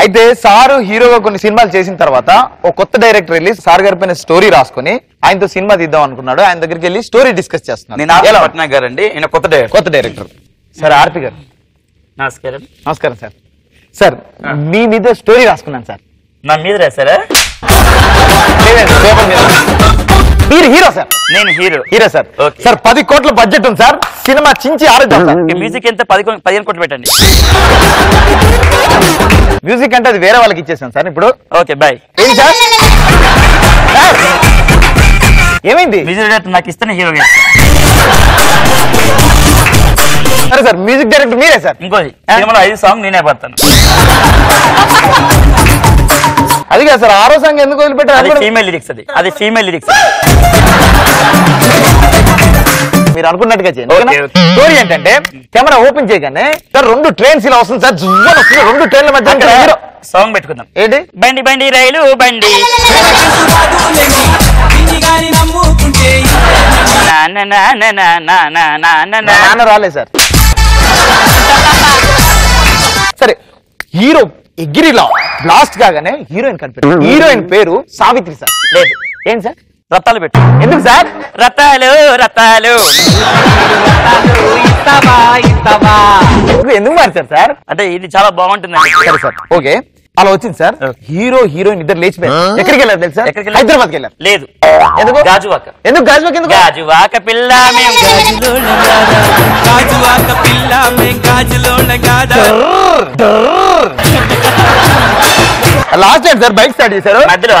అయితే సారు హీరోగా కొన్ని సినిమాలు చేసిన తర్వాత ఒక కొత్త డైరెక్టర్ వెళ్ళి సార్ గారి పైన స్టోరీ రాసుకుని ఆయనతో సినిమా తీద్దాం అనుకున్నాడు. ఆయన దగ్గరికి వెళ్ళి స్టోరీ డిస్కస్ చేస్తున్నాడు. నేను పట్నాయక్ గారు అండి, ఈయన కొత్త డైరెక్టర్. సార్ ఆర్పి గారు నమస్కారం. నమస్కారం సార్. సార్ మీ మీద స్టోరీ రాసుకున్నాను సార్. నా మీద రాశారా? మీరు హీరో సార్. నేను హీరో సార్. సార్ 10 కోట్ల బడ్జెట్ ఉంది సార్. సినిమా చించి ఆరోగ్యం సార్. మ్యూజిక్ ఎంత 15 కోట్లు పెట్టండి. మ్యూజిక్ అంటే అది వేరే వాళ్ళకి ఇచ్చేసాను సార్ ఇప్పుడు. Okay bye. ఏంటి సార్ ఏమైంది? మ్యూజిక్ డైరెక్టర్ నాకు ఇస్తేనే హీరోగా. సరే సార్ మ్యూజిక్ డైరెక్టర్ మీరే సార్. ఇంకోది సినిమాలో 5 సాంగ్ నేనే పడతాను. అది కాదు సార్ 6వ సాంగ్ ఎందుకు వదిలిపెట్టారు? ఫీమేల్ లిరిక్స్ అది ఫీమేల్ లిరిక్స్. మీరు అనుకున్నట్టుగా చేయండి. స్టోరీ ఏంటంటే కెమెరా ఓపెన్ చేయగానే సార్ 2 ట్రైన్స్ ఇలా వస్తుంది సార్. జువ్వని వస్తుంది 2 ట్రైన్ల మధ్య సాంగ్ పెట్టుకుందాం. ఏంటి? బండి బండి రైలు బండి నాన్న రాలే సార్. సరే హీరో ఎగిరిలా బ్లాస్ట్ కాగానే హీరోయిన్ కనిపెట్టారు. హీరోయిన్ పేరు సావిత్రి సార్. లేదు. ఏం సార్? రత్తాలు పెట్టు. ఎందుకు సార్? రత్తాలు రత్తాలు ఎందుకు మార్చారు సార్? అంటే ఇది చాలా బాగుంటుంది. సరే సార్ ఓకే అలా వచ్చింది సార్. హీరో హీరోయిన్ ఇద్దరు లేచిపోయారు. ఎక్కడికి వెళ్ళారు తెలుసా? హైదరాబాద్కి వెళ్ళారు. లేదు. ఎందుకు? గాజువాక. ఎందుకు గాజువాక? ఎందుకు గాజువాక పిల్ల last time sir bike start చేశారు మధ్యలో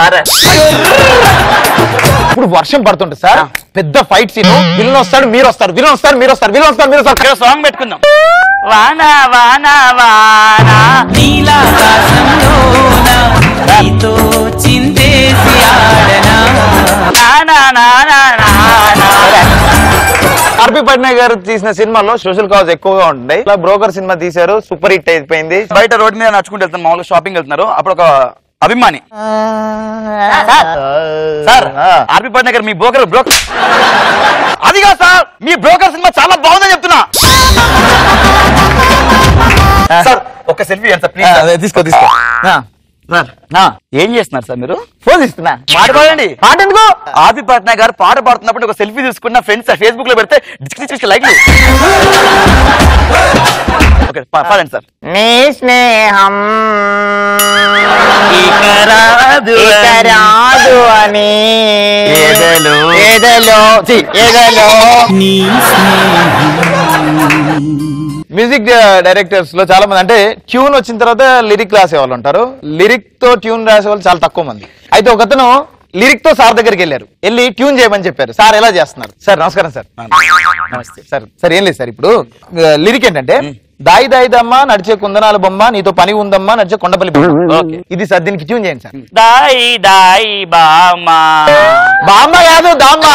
ఇప్పుడు వర్షం పడుతుంటుంది సార్. పెద్ద ఫైట్ సీన్. విలన్ వస్తాడు మీరు వస్తారు, విలన్ వస్తారు మీరు వస్తారు, విలన్ వస్తారు మీరు వస్తారు. సాంగ్ పెట్టుకుందాం. వానా వానా వానా నీలాకాశంలోన నీతో చిందేసి ఆడనా నానా నానా నానా. ఆర్పి పట్నాయక్ గారు తీసిన సినిమాలో సోషల్ కాజ్ ఎక్కువగా ఉంటాయి. ఇలా బ్రోకర్ సినిమా తీశారు, సూపర్ హిట్ అయిపోయింది. బయట రోడ్ మీద నడుచుకుంటూ వెళ్తాను, మామూలుగా షాపింగ్ వెళ్తున్నారు. అప్పుడు ఒక అభిమాని సార్ ఆర్పి పట్నాయక్ గారు మీ బ్రోకర్ అదిగా సార్ మీ బ్రోకర్ సినిమా చాలా బాగుందని చెప్తున్నా సార్. ఒక సెల్ఫీ సార్ ప్లీజ్. తీసుకో తీసుకో. సార్ ఏం చేస్తున్నారు సార్ మీరు? ఫోన్ ఇస్తున్నా. పాట పాడండి. పాట ఎందుకు? ఆర్పి పట్నాయక్ గారు పాట పాడుతున్నప్పుడు ఒక సెల్ఫీ తీసుకున్న ఫ్రెండ్స్ ఫేస్బుక్ లో పెడితే లైక్ పాడండి సార్. నీ స్నేహం రాదు అని ఏదలో మ్యూజిక్ డైరెక్టర్స్ లో చాలా మంది అంటే ట్యూన్ వచ్చిన తర్వాత లిరిక్ రాసే వాళ్ళు ఉంటారు. లిరిక్ తో ట్యూన్ రాసే వాళ్ళు చాలా తక్కువ మంది. అయితే ఒకతను లిరిక్ తో సార్ దగ్గరికి వెళ్ళి ట్యూన్ చేయమని చెప్పారు. సార్ ఎలా చేస్తున్నారు? సార్ నమస్కారం సార్. నమస్తే సార్. సార్ ఏం లేదు సార్ ఇప్పుడు లిరిక్ ఏంటంటే దాయి దాయిదమ్మా నడిచే కుందనాల బొమ్మ నీతో పని ఉందమ్మా నడిచే కొండపల్లి బొమ్మ. ఇది సార్ దీనికి ట్యూన్ చేయండి సార్. దాయి దాయి బామ్మ బామ్మ కాదు దామ్మ.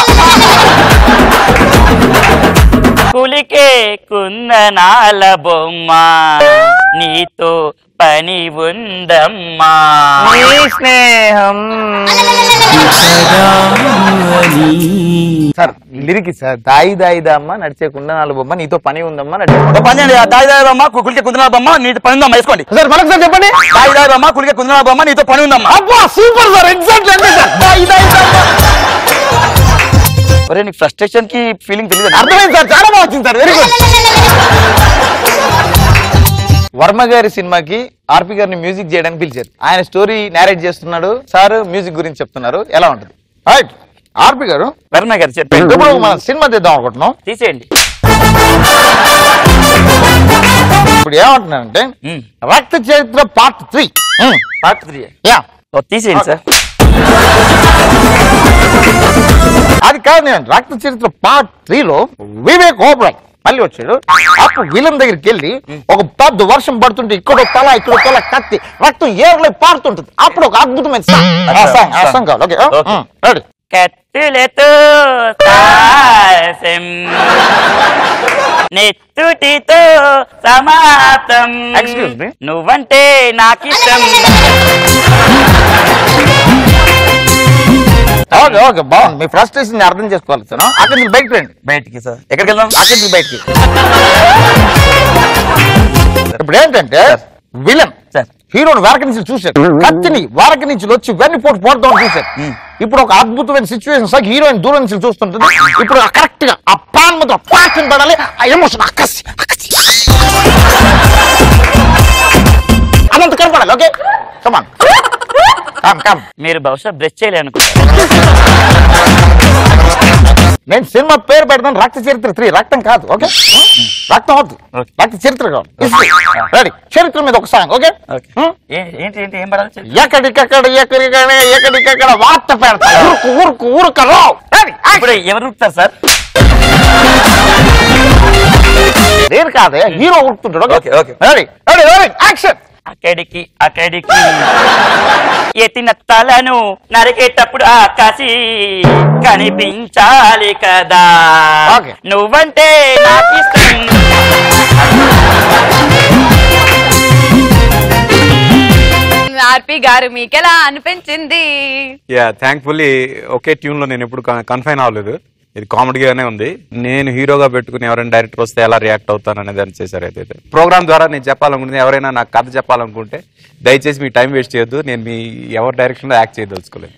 కులికే కుందనాల బొమ్మ నీతో పని ఉందమ్మా నీ స్నేహం. సార్ లిరిక్ సార్ దాయి దాయిదమ్మా నడిచే కుందనాల బొమ్మ నీతో పని ఉందమ్మా నడిచే పని దాయిదాయమ్మ కులికే కుందనాల బొమ్మ నీతో పని ఉందమ్మా వేసుకోండి సార్. మనకు సార్ చెప్పండి. దాయిదాయమ్మ కులికే కుందనాల బొమ్మ నీతో పని ఉందమ్మా. అబ్బా సూపర్ సార్. ఎగ్జాక్ట్లీ అంతే సార్. దాయి దాయిదమ్మా. ఒరే నీకు ఫ్రస్ట్రేషన్ కి ఫీలింగ్ తెలియదు. అర్థమైంది సార్. చాలా బాగా వచ్చింది సార్. Very good. వర్మ గారి సినిమాకి ఆర్పి గారిని మ్యూజిక్ చేయడానికి పిలిచారు. ఆయన స్టోరీ నేరేట్ చేస్తున్నాడు, సార్ మ్యూజిక్ గురించి చెప్తున్నారు. ఎలా ఉంటుంది? రైట్ ఆర్పి గారు వర్మ గారు చెప్పండి. ఇప్పుడు మనం సినిమా తీద్దాం అనుకుంటున్నాం. తీసేయండి. ఇప్పుడు ఏమంటున్నానంటే రక్త చరిత్ర పార్ట్ 3. పార్ట్ 3 యా తీసేయండి సార్. అది కాదు, నేను రక్త చరిత్ర పార్ట్ 3లో వివేక్ ఓబ్రాయ్ మళ్ళీ వచ్చాడు. అప్పుడు విలన్ దగ్గరికి వెళ్ళి ఒక పెద్ద వర్షం పడుతుంటే ఇక్కడ తల కత్తి రక్తం ఏర్లై పారుతుంటది. అప్పుడు ఒక అద్భుతమైన సాంగ్ కావాలి. Okay ready. కత్తులతో నెత్తుటితో సమాప్తం. Excuse me. నువ్వంటే నాకిష్టం. ఓకే ఓకే బాగుంది. మీ ఫ్రస్ట్రేషన్ అర్థం చేసుకోవాలి సార్. అక్కడి నుంచి బయటకు రండి. బయటికి సార్ ఎక్కడికి వెళ్దాం? అక్కడి నుంచి బయటికి. ఇప్పుడు ఏంటంటే విలన్ హీరోని వెనక నుంచి చూశారు, కత్తిని వెనక నుంచి వచ్చి వెన్నుపోటు పోడదాం చూశారు. ఇప్పుడు ఒక అద్భుతమైన సిచ్యువేషన్ సార్, హీరోయిన్ దూరం నుంచి చూస్తుంటుంది. ఇప్పుడు కరెక్ట్ గా ఆ ప్లాన్ మీద ప్యాషన్ పడాలి, ఆ ఎమోషన్ అక్కసి అదంత కనపడాలి. Okay come on come. మీరు బహుశా బ్రష్ చేయలే అనుకో. నేను సినిమా పేరు పెడతాను రక్త చరిత్ర 3, రక్తం కాదు. ఓకే రక్తం వద్దు, రక్త చరిత్ర కాదు. రెడీ, చరిత్ర మీద ఒక సాంగ్. ఓకే ఏంటి ఏంటి ఏం పడాలి? ఎక్కడికక్కడ వార్త పెడతారు, ఊరుకు రావు. ఇప్పుడు ఎవరు ఉరుకుతారు సార్? నేను కాదే, హీరో ఉరుకుతుంటాడు. Okay okay ready ready ready action. అక్కడికి ఎత్తిన తలను నరికేటప్పుడు ఆకాశి కనిపించాలి కదా, ఓకే. నువ్వంటే నాకు ఇష్టం. ఆర్పి గారు మీకెలా అనిపించింది? యా థ్యాంక్ఫుల్లీ ఒకే ట్యూన్ లో నేను ఎప్పుడు కన్ఫైన్ అవ్వలేదు. ఇది కామెడీగానే ఉంది. నేను హీరోగా పెట్టుకుని ఎవరైనా డైరెక్టర్ వస్తే ఎలా రియాక్ట్ అవుతాను అనేది అని చేశారు. అయితే ప్రోగ్రామ్ ద్వారా నేను చెప్పాలనుకుంటే, ఎవరైనా నాకు కథ చెప్పాలనుకుంటే దయచేసి మీ టైం వేస్ట్ చేయొద్దు. నేను మీ ఎవరి డైరెక్షన్ లో యాక్ట్ చేయదలుచుకోలేదు.